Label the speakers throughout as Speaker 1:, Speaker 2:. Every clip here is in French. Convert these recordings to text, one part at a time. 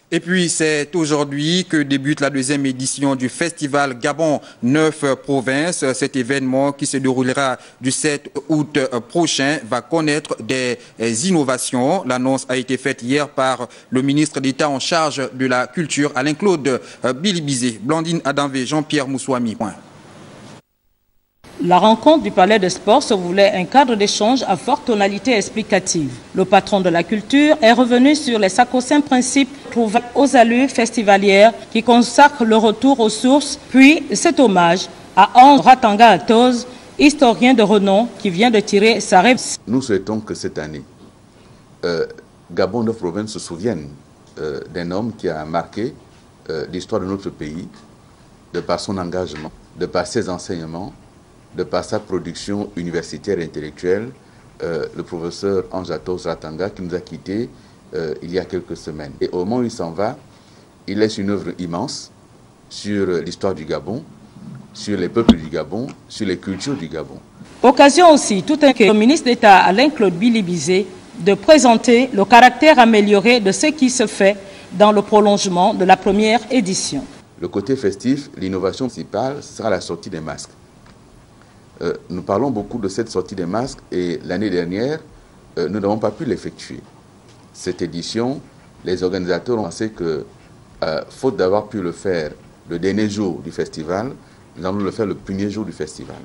Speaker 1: Et puis, c'est aujourd'hui que débute la deuxième édition du festival Gabon 9 provinces. Cet événement qui se déroulera du 7 août prochain va connaître des innovations. L'annonce a été faite hier par le ministre d'État en charge de la culture, Alain-Claude Bilibizé. Blandine Adamvé, Jean-Pierre Moussouami.
Speaker 2: La rencontre du Palais des Sports se voulait un cadre d'échange à forte tonalité explicative. Le patron de la culture est revenu sur les sacro-saints principes trouvés aux allures festivalières qui consacrent le retour aux sources, puis cet hommage à Ange Ratanga Atoz, historien de renom qui vient de tirer sa révélation.
Speaker 3: Nous souhaitons que cette année, Gabon 9 provinces se souvienne d'un homme qui a marqué l'histoire de notre pays, de par son engagement, de par ses enseignements, de par sa production universitaire et intellectuelle, le professeur Ange Atoz Ratanga, qui nous a quittés il y a quelques semaines. Et au moment où il s'en va, il laisse une œuvre immense sur l'histoire du Gabon, sur les peuples du Gabon, sur les cultures du Gabon.
Speaker 2: Occasion aussi, tout un que le ministre d'État Alain-Claude Bilibizé de présenter le caractère amélioré de ce qui se fait dans le prolongement de la première édition.
Speaker 3: Le côté festif, l'innovation principale sera la sortie des masques. Nous parlons beaucoup de cette sortie des masques et l'année dernière, nous n'avons pas pu l'effectuer. Cette édition, les organisateurs ont pensé que, faute d'avoir pu le faire le dernier jour du festival, nous allons le faire le premier jour du festival.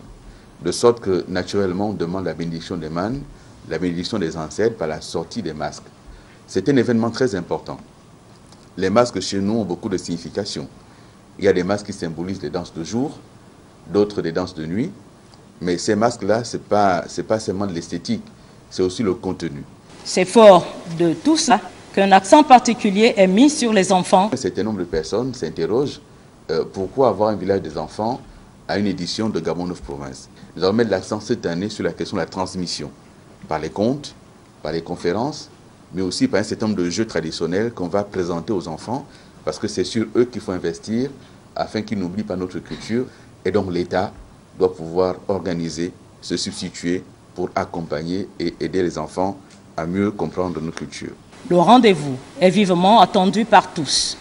Speaker 3: De sorte que, naturellement, on demande la bénédiction des mânes, la bénédiction des ancêtres par la sortie des masques. C'est un événement très important. Les masques chez nous ont beaucoup de significations. Il y a des masques qui symbolisent les danses de jour, d'autres des danses de nuit. Mais ces masques-là, ce n'est pas seulement de l'esthétique, c'est aussi le contenu.
Speaker 2: C'est fort de tout ça qu'un accent particulier est mis sur les enfants.
Speaker 3: Un certain nombre de personnes s'interrogent pourquoi avoir un village des enfants à une édition de Gabon 9 provinces. Nous allons mettre l'accent cette année sur la question de la transmission, par les contes, par les conférences, mais aussi par un certain nombre de jeux traditionnels qu'on va présenter aux enfants, parce que c'est sur eux qu'il faut investir afin qu'ils n'oublient pas notre culture. Et donc l'État doit pouvoir organiser, se substituer pour accompagner et aider les enfants à mieux comprendre nos cultures.
Speaker 2: Le rendez-vous est vivement attendu par tous.